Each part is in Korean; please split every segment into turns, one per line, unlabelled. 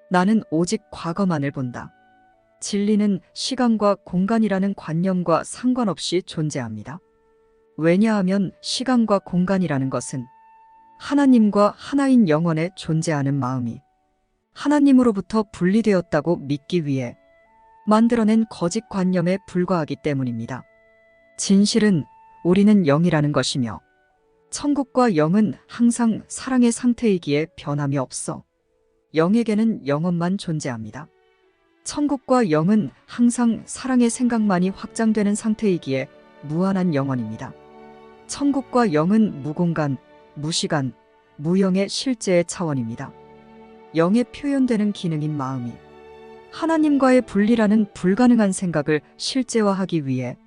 나는 오직 과거만을 본다. 진리는 시간과 공간이라는 관념과 상관없이 존재합니다. 왜냐하면 시간과 공간이라는 것은 하나님과 하나인 영원에 존재하는 마음이 하나님으로부터 분리되었다고 믿기 위해 만들어낸 거짓 관념에 불과하기 때문입니다. 진실은 우리는 영이라는 것이며 천국과 영은 항상 사랑의 상태이기에 변함이 없어 영에게는 영원만 존재합니다. 천국과 영은 항상 사랑의 생각만이 확장되는 상태이기에 무한한 영원입니다. 천국과 영은 무공간, 무시간, 무영의 실제의 차원입니다. 영에 표현되는 기능인 마음이 하나님과의 분리라는 불가능한 생각을 실제화하기 위해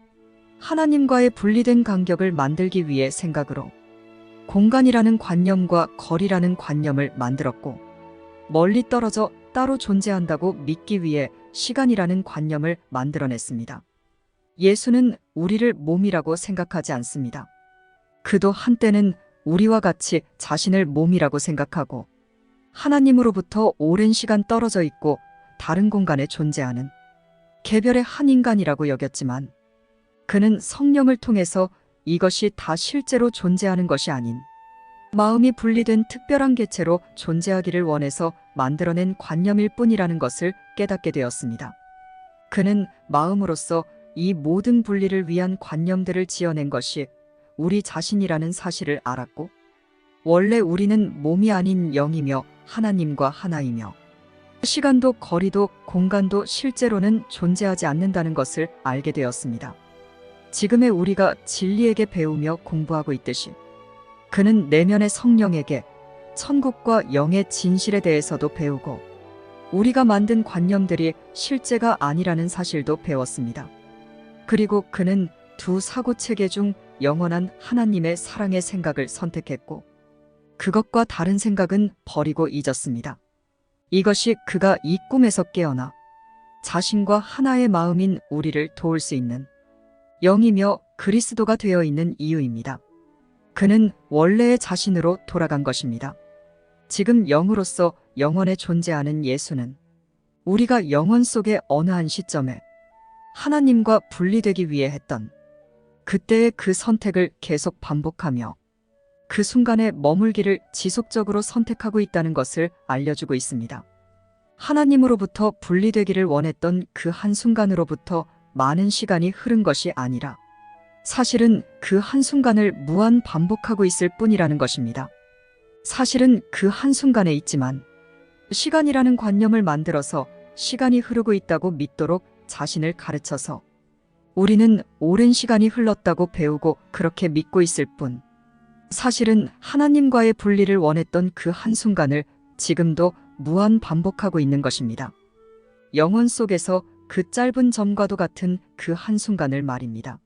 하나님과의 분리된 간격을 만들기 위해 생각으로 공간이라는 관념과 거리라는 관념을 만들었고 멀리 떨어져 따로 존재한다고 믿기 위해 시간이라는 관념을 만들어냈습니다. 예수는 우리를 몸이라고 생각하지 않습니다. 그도 한때는 우리와 같이 자신을 몸이라고 생각하고 하나님으로부터 오랜 시간 떨어져 있고 다른 공간에 존재하는 개별의 한 인간이라고 여겼지만 그는 성령을 통해서 이것이 다 실제로 존재하는 것이 아닌 마음이 분리된 특별한 개체로 존재하기를 원해서 만들어낸 관념일 뿐이라는 것을 깨닫게 되었습니다. 그는 마음으로써 이 모든 분리를 위한 관념들을 지어낸 것이 우리 자신이라는 사실을 알았고 원래 우리는 몸이 아닌 영이며 하나님과 하나이며 시간도 거리도 공간도 실제로는 존재하지 않는다는 것을 알게 되었습니다. 지금의 우리가 진리에게 배우며 공부하고 있듯이 그는 내면의 성령에게 천국과 영의 진실에 대해서도 배우고 우리가 만든 관념들이 실제가 아니라는 사실도 배웠습니다. 그리고 그는 두 사고체계 중 영원한 하나님의 사랑의 생각을 선택했고 그것과 다른 생각은 버리고 잊었습니다. 이것이 그가 이 꿈에서 깨어나 자신과 하나의 마음인 우리를 도울 수 있는 영이며 그리스도가 되어 있는 이유입니다. 그는 원래의 자신으로 돌아간 것입니다. 지금 영으로서 영원에 존재하는 예수는 우리가 영원 속의 어느 한 시점에 하나님과 분리되기 위해 했던 그때의 그 선택을 계속 반복하며 그 순간에 머물기를 지속적으로 선택하고 있다는 것을 알려주고 있습니다. 하나님으로부터 분리되기를 원했던 그 한순간으로부터 많은 시간이 흐른 것이 아니라 사실은 그 한순간을 무한 반복하고 있을 뿐이라는 것입니다. 사실은 그 한순간에 있지만 시간이라는 관념을 만들어서 시간이 흐르고 있다고 믿도록 자신을 가르쳐서 우리는 오랜 시간이 흘렀다고 배우고 그렇게 믿고 있을 뿐 사실은 하나님과의 분리를 원했던 그 한순간을 지금도 무한 반복하고 있는 것입니다. 영혼 속에서 그 짧은 점과도 같은 그 한순간을 말입니다.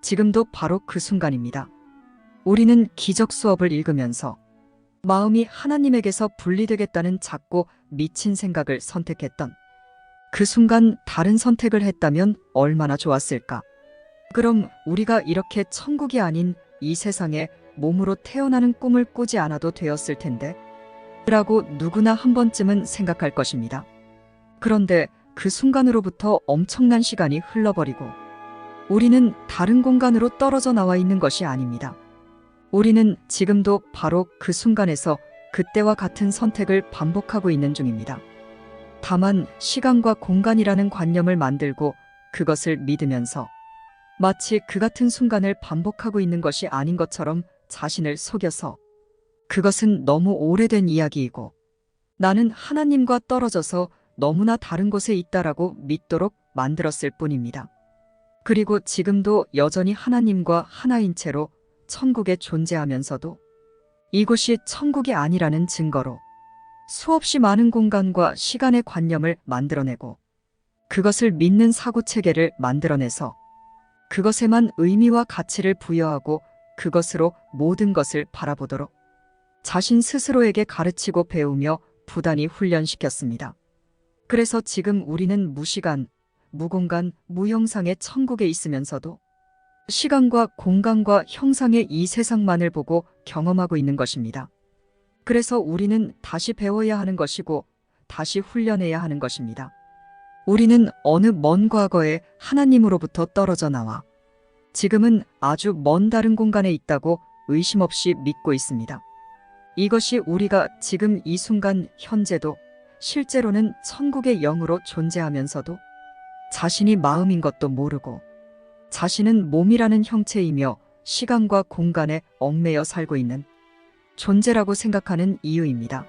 지금도 바로 그 순간입니다. 우리는 기적 수업을 읽으면서 마음이 하나님에게서 분리되겠다는 작고 미친 생각을 선택했던 그 순간 다른 선택을 했다면 얼마나 좋았을까? 그럼 우리가 이렇게 천국이 아닌 이 세상에 몸으로 태어나는 꿈을 꾸지 않아도 되었을 텐데 라고 누구나 한 번쯤은 생각할 것입니다. 그런데 그 순간으로부터 엄청난 시간이 흘러버리고 우리는 다른 공간으로 떨어져 나와 있는 것이 아닙니다. 우리는 지금도 바로 그 순간에서 그때와 같은 선택을 반복하고 있는 중입니다. 다만 시간과 공간이라는 관념을 만들고 그것을 믿으면서 마치 그 같은 순간을 반복하고 있는 것이 아닌 것처럼 자신을 속여서 그것은 너무 오래된 이야기이고 나는 하나님과 떨어져서 너무나 다른 곳에 있다라고 믿도록 만들었을 뿐입니다. 그리고 지금도 여전히 하나님과 하나인 채로 천국에 존재하면서도 이곳이 천국이 아니라는 증거로 수없이 많은 공간과 시간의 관념을 만들어내고 그것을 믿는 사고체계를 만들어내서 그것에만 의미와 가치를 부여하고 그것으로 모든 것을 바라보도록 자신 스스로에게 가르치고 배우며 부단히 훈련시켰습니다. 그래서 지금 우리는 무시간, 무공간, 무형상의 천국에 있으면서도 시간과 공간과 형상의 이 세상만을 보고 경험하고 있는 것입니다. 그래서 우리는 다시 배워야 하는 것이고 다시 훈련해야 하는 것입니다. 우리는 어느 먼 과거에 하나님으로부터 떨어져 나와 지금은 아주 먼 다른 공간에 있다고 의심 없이 믿고 있습니다. 이것이 우리가 지금 이 순간 현재도 실제로는 천국의 영으로 존재하면서도 자신이 마음인 것도 모르고 자신은 몸이라는 형체이며 시간과 공간에 얽매여 살고 있는 존재라고 생각하는 이유입니다.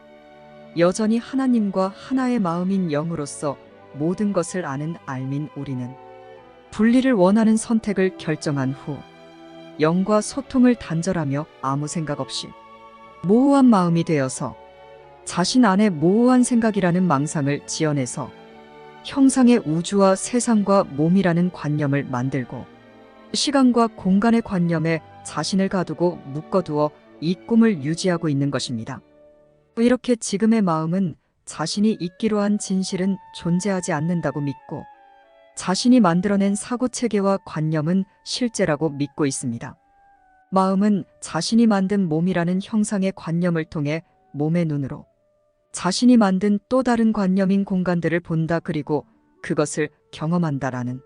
여전히 하나님과 하나의 마음인 영으로서 모든 것을 아는 알민 우리는 분리를 원하는 선택을 결정한 후 영과 소통을 단절하며 아무 생각 없이 모호한 마음이 되어서 자신 안에 모호한 생각이라는 망상을 지어내서 형상의 우주와 세상과 몸이라는 관념을 만들고 시간과 공간의 관념에 자신을 가두고 묶어두어 이 꿈을 유지하고 있는 것입니다. 이렇게 지금의 마음은 자신이 있기로 한 진실은 존재하지 않는다고 믿고 자신이 만들어낸 사고체계와 관념은 실제라고 믿고 있습니다. 마음은 자신이 만든 몸이라는 형상의 관념을 통해 몸의 눈으로 자신이 만든 또 다른 관념인 공간들을 본다 그리고 그것을 경험한다라는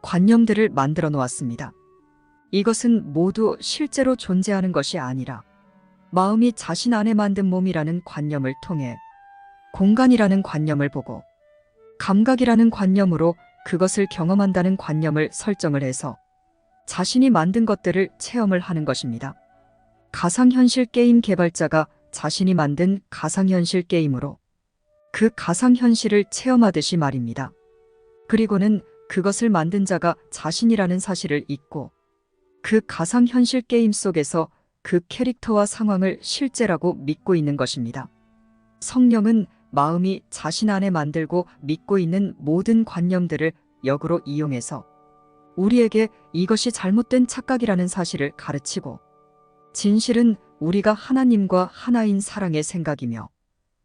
관념들을 만들어 놓았습니다. 이것은 모두 실제로 존재하는 것이 아니라 마음이 자신 안에 만든 몸이라는 관념을 통해 공간이라는 관념을 보고 감각이라는 관념으로 그것을 경험한다는 관념을 설정을 해서 자신이 만든 것들을 체험을 하는 것입니다. 가상현실 게임 개발자가 자신이 만든 가상현실 게임으로 그 가상현실을 체험하듯이 말입니다. 그리고는 그것을 만든 자가 자신이라는 사실을 잊고 그 가상현실 게임 속에서 그 캐릭터와 상황을 실제라고 믿고 있는 것입니다. 성령은 마음이 자신 안에 만들고 믿고 있는 모든 관념들을 역으로 이용해서 우리에게 이것이 잘못된 착각이라는 사실을 가르치고 진실은 우리가 하나님과 하나인 사랑의 생각이며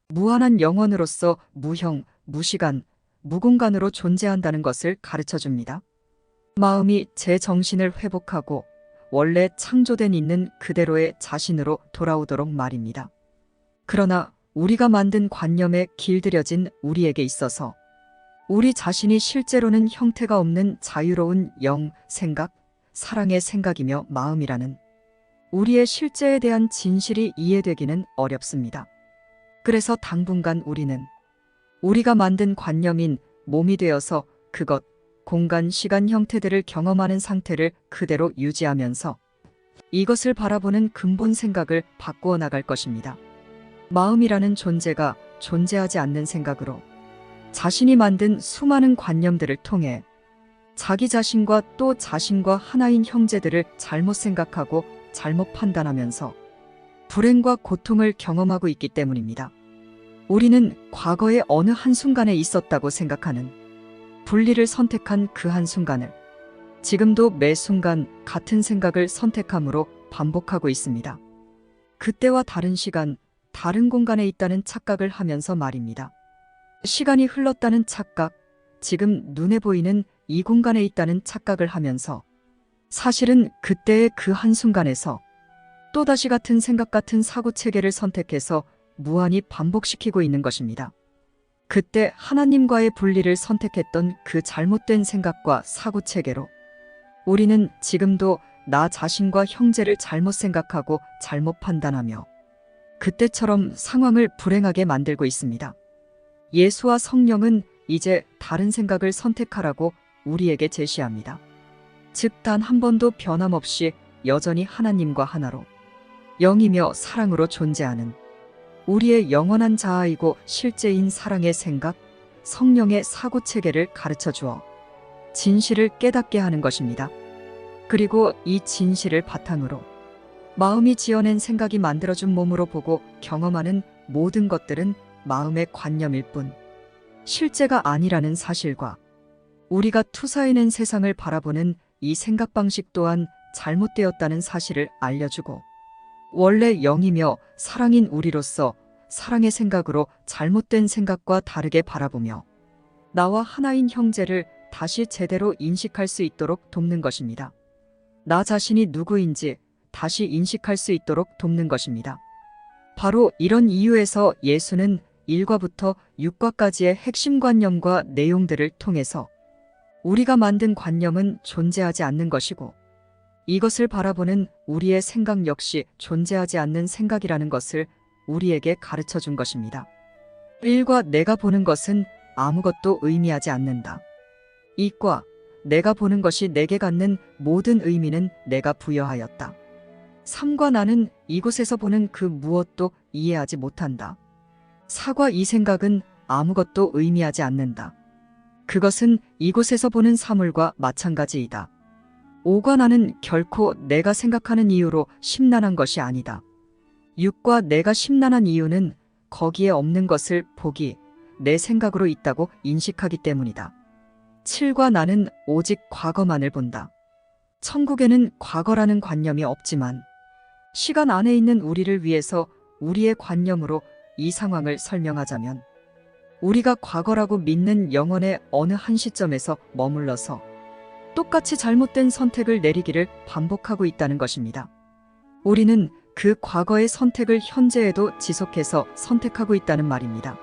무한한 영원으로서 무형, 무시간, 무공간으로 존재한다는 것을 가르쳐줍니다. 마음이 제 정신을 회복하고 원래 창조된 있는 그대로의 자신으로 돌아오도록 말입니다. 그러나 우리가 만든 관념에 길들여진 우리에게 있어서 우리 자신이 실제로는 형태가 없는 자유로운 영, 생각, 사랑의 생각이며 마음이라는 우리의 실제에 대한 진실이 이해되기는 어렵습니다. 그래서 당분간 우리는 우리가 만든 관념인 몸이 되어서 그것, 공간, 시간 형태들을 경험하는 상태를 그대로 유지하면서 이것을 바라보는 근본 생각을 바꾸어 나갈 것입니다. 마음이라는 존재가 존재하지 않는 생각으로 자신이 만든 수많은 관념들을 통해 자기 자신과 또 자신과 하나인 형제들을 잘못 생각하고 잘못 판단하면서 불행과 고통을 경험하고 있기 때문입니다. 우리는 과거의 어느 한순간에 있었다고 생각하는 분리를 선택한 그 한순간을 지금도 매 순간 같은 생각을 선택함으로 반복하고 있습니다. 그때와 다른 시간, 다른 공간에 있다는 착각을 하면서 말입니다. 시간이 흘렀다는 착각, 지금 눈에 보이는 이 공간에 있다는 착각을 하면서 사실은 그때의 그 한순간에서 또다시 같은 생각 같은 사고체계를 선택해서 무한히 반복시키고 있는 것입니다. 그때 하나님과의 분리를 선택했던 그 잘못된 생각과 사고체계로 우리는 지금도 나 자신과 형제를 잘못 생각하고 잘못 판단하며 그때처럼 상황을 불행하게 만들고 있습니다. 예수와 성령은 이제 다른 생각을 선택하라고 우리에게 제시합니다. 즉 단 한 번도 변함없이 여전히 하나님과 하나로 영이며 사랑으로 존재하는 우리의 영원한 자아이고 실제인 사랑의 생각, 성령의 사고체계를 가르쳐 주어 진실을 깨닫게 하는 것입니다. 그리고 이 진실을 바탕으로 마음이 지어낸 생각이 만들어준 몸으로 보고 경험하는 모든 것들은 마음의 관념일 뿐 실제가 아니라는 사실과 우리가 투사해낸 세상을 바라보는 이 생각 방식 또한 잘못되었다는 사실을 알려주고 원래 영이며 사랑인 우리로서 사랑의 생각으로 잘못된 생각과 다르게 바라보며 나와 하나인 형제를 다시 제대로 인식할 수 있도록 돕는 것입니다. 나 자신이 누구인지 다시 인식할 수 있도록 돕는 것입니다. 바로 이런 이유에서 예수는 1과부터 6과까지의 핵심 관념과 내용들을 통해서 우리가 만든 관념은 존재하지 않는 것이고 이것을 바라보는 우리의 생각 역시 존재하지 않는 생각이라는 것을 우리에게 가르쳐 준 것입니다. 1과 내가 보는 것은 아무것도 의미하지 않는다. 2과 내가 보는 것이 내게 갖는 모든 의미는 내가 부여하였다. 3과 나는 이곳에서 보는 그 무엇도 이해하지 못한다. 4과 이 생각은 아무것도 의미하지 않는다. 그것은 이곳에서 보는 사물과 마찬가지이다. 5과 나는 결코 내가 생각하는 이유로 심란한 것이 아니다. 6과 내가 심란한 이유는 거기에 없는 것을 보기, 내 생각으로 있다고 인식하기 때문이다. 7과 나는 오직 과거만을 본다. 천국에는 과거라는 관념이 없지만 시간 안에 있는 우리를 위해서 우리의 관념으로 이 상황을 설명하자면 우리가 과거라고 믿는 영혼의 어느 한 시점에서 머물러서 똑같이 잘못된 선택을 내리기를 반복하고 있다는 것입니다. 우리는 그 과거의 선택을 현재에도 지속해서 선택하고 있다는 말입니다.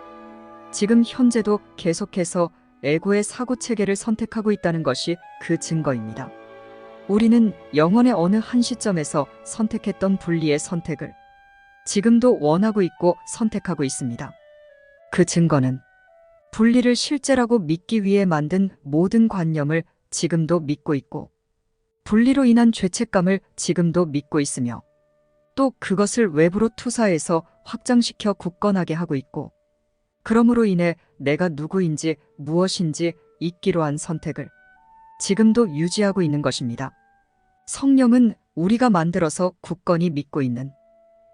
지금 현재도 계속해서 에고의 사고체계를 선택하고 있다는 것이 그 증거입니다. 우리는 영혼의 어느 한 시점에서 선택했던 분리의 선택을 지금도 원하고 있고 선택하고 있습니다. 그 증거는 분리를 실제라고 믿기 위해 만든 모든 관념을 지금도 믿고 있고 분리로 인한 죄책감을 지금도 믿고 있으며 또 그것을 외부로 투사해서 확장시켜 굳건하게 하고 있고 그러므로 인해 내가 누구인지 무엇인지 잊기로 한 선택을 지금도 유지하고 있는 것입니다. 성령은 우리가 만들어서 굳건히 믿고 있는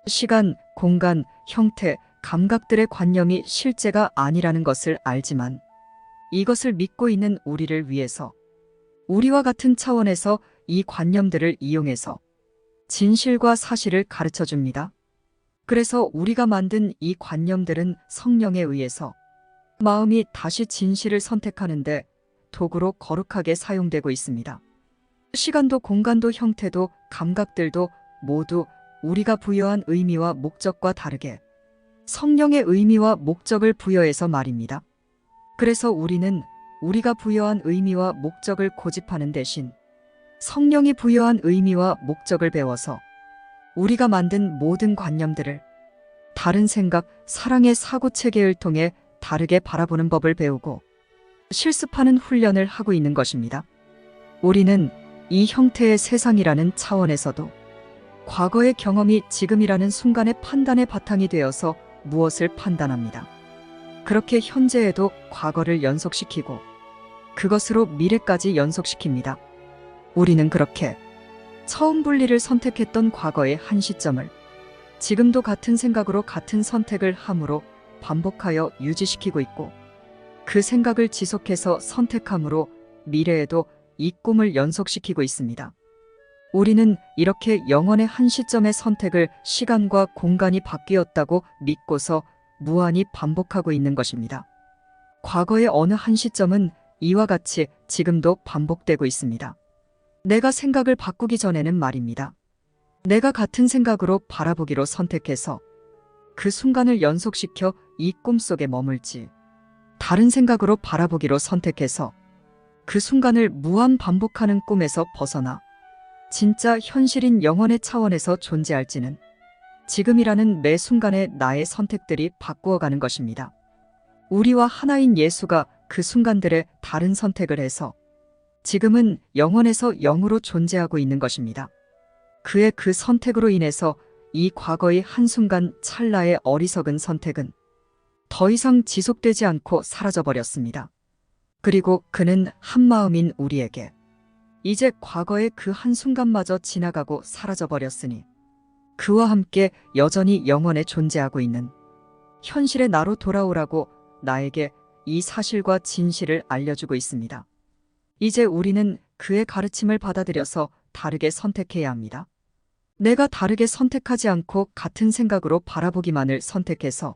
시간, 공간, 형태, 감각들의 관념이 실제가 아니라는 것을 알지만 이것을 믿고 있는 우리를 위해서 우리와 같은 차원에서 이 관념들을 이용해서 진실과 사실을 가르쳐 줍니다. 그래서 우리가 만든 이 관념들은 성령에 의해서 마음이 다시 진실을 선택하는데 도구로 거룩하게 사용되고 있습니다. 시간도 공간도 형태도 감각들도 모두 우리가 부여한 의미와 목적과 다르게 성령의 의미와 목적을 부여해서 말입니다. 그래서 우리는 우리가 부여한 의미와 목적을 고집하는 대신 성령이 부여한 의미와 목적을 배워서 우리가 만든 모든 관념들을 다른 생각, 사랑의 사고체계를 통해 다르게 바라보는 법을 배우고 실습하는 훈련을 하고 있는 것입니다. 우리는 이 형태의 세상이라는 차원에서도 과거의 경험이 지금이라는 순간의 판단의 바탕이 되어서 무엇을 판단합니다. 그렇게 현재에도 과거를 연속시키고 그것으로 미래까지 연속시킵니다. 우리는 그렇게 처음 분리를 선택했던 과거의 한 시점을 지금도 같은 생각으로 같은 선택을 함으로 반복하여 유지시키고 있고 그 생각을 지속해서 선택함으로 미래에도 이 꿈을 연속시키고 있습니다. 우리는 이렇게 영혼의 한 시점의 선택을 시간과 공간이 바뀌었다고 믿고서 무한히 반복하고 있는 것입니다. 과거의 어느 한 시점은 이와 같이 지금도 반복되고 있습니다. 내가 생각을 바꾸기 전에는 말입니다. 내가 같은 생각으로 바라보기로 선택해서 그 순간을 연속시켜 이 꿈속에 머물지 다른 생각으로 바라보기로 선택해서 그 순간을 무한 반복하는 꿈에서 벗어나 진짜 현실인 영혼의 차원에서 존재할지는 지금이라는 매 순간의 나의 선택들이 바꾸어가는 것입니다. 우리와 하나인 예수가 그 순간들의 다른 선택을 해서 지금은 영원에서 영으로 존재하고 있는 것입니다. 그의 그 선택으로 인해서 이 과거의 한순간 찰나의 어리석은 선택은 더 이상 지속되지 않고 사라져버렸습니다. 그리고 그는 한마음인 우리에게 이제 과거의 그 한순간마저 지나가고 사라져버렸으니 그와 함께 여전히 영원에 존재하고 있는 현실의 나로 돌아오라고 나에게 이 사실과 진실을 알려주고 있습니다. 이제 우리는 그의 가르침을 받아들여서 다르게 선택해야 합니다. 내가 다르게 선택하지 않고 같은 생각으로 바라보기만을 선택해서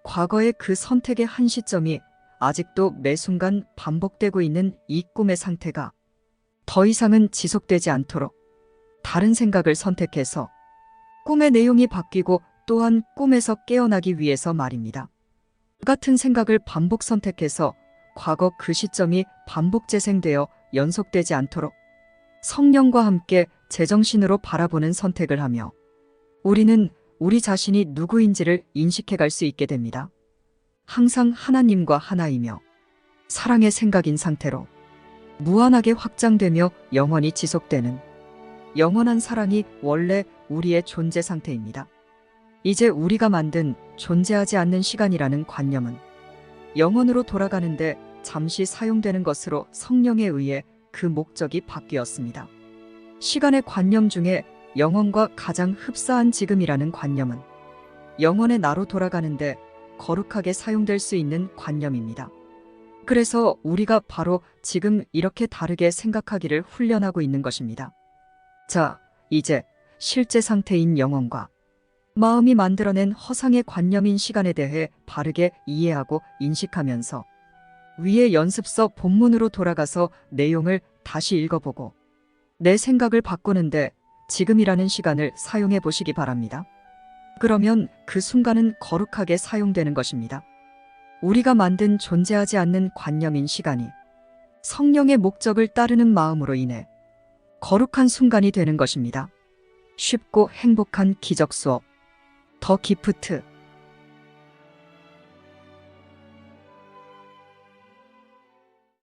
과거의 그 선택의 한 시점이 아직도 매 순간 반복되고 있는 이 꿈의 상태가 더 이상은 지속되지 않도록 다른 생각을 선택해서 꿈의 내용이 바뀌고 또한 꿈에서 깨어나기 위해서 말입니다. 같은 생각을 반복 선택해서 과거 그 시점이 반복 재생되어 연속되지 않도록 성령과 함께 제정신으로 바라보는 선택을 하며 우리는 우리 자신이 누구인지를 인식해 갈 수 있게 됩니다. 항상 하나님과 하나이며 사랑의 생각인 상태로 무한하게 확장되며 영원히 지속되는 영원한 사랑이 원래 우리의 존재 상태입니다. 이제 우리가 만든 존재하지 않는 시간이라는 관념은 영원으로 돌아가는데 잠시 사용되는 것으로 성령에 의해 그 목적이 바뀌었습니다. 시간의 관념 중에 영원과 가장 흡사한 지금이라는 관념은 영원의 나로 돌아가는데 거룩하게 사용될 수 있는 관념입니다. 그래서 우리가 바로 지금 이렇게 다르게 생각하기를 훈련하고 있는 것입니다. 자, 이제 실제 상태인 영혼과 마음이 만들어낸 허상의 관념인 시간에 대해 바르게 이해하고 인식하면서 위의 연습서 본문으로 돌아가서 내용을 다시 읽어보고 내 생각을 바꾸는데 지금이라는 시간을 사용해 보시기 바랍니다. 그러면 그 순간은 거룩하게 사용되는 것입니다. 우리가 만든 존재하지 않는 관념인 시간이 성령의 목적을 따르는 마음으로 인해 거룩한 순간이 되는 것입니다. 쉽고 행복한 기적 수업 더 기프트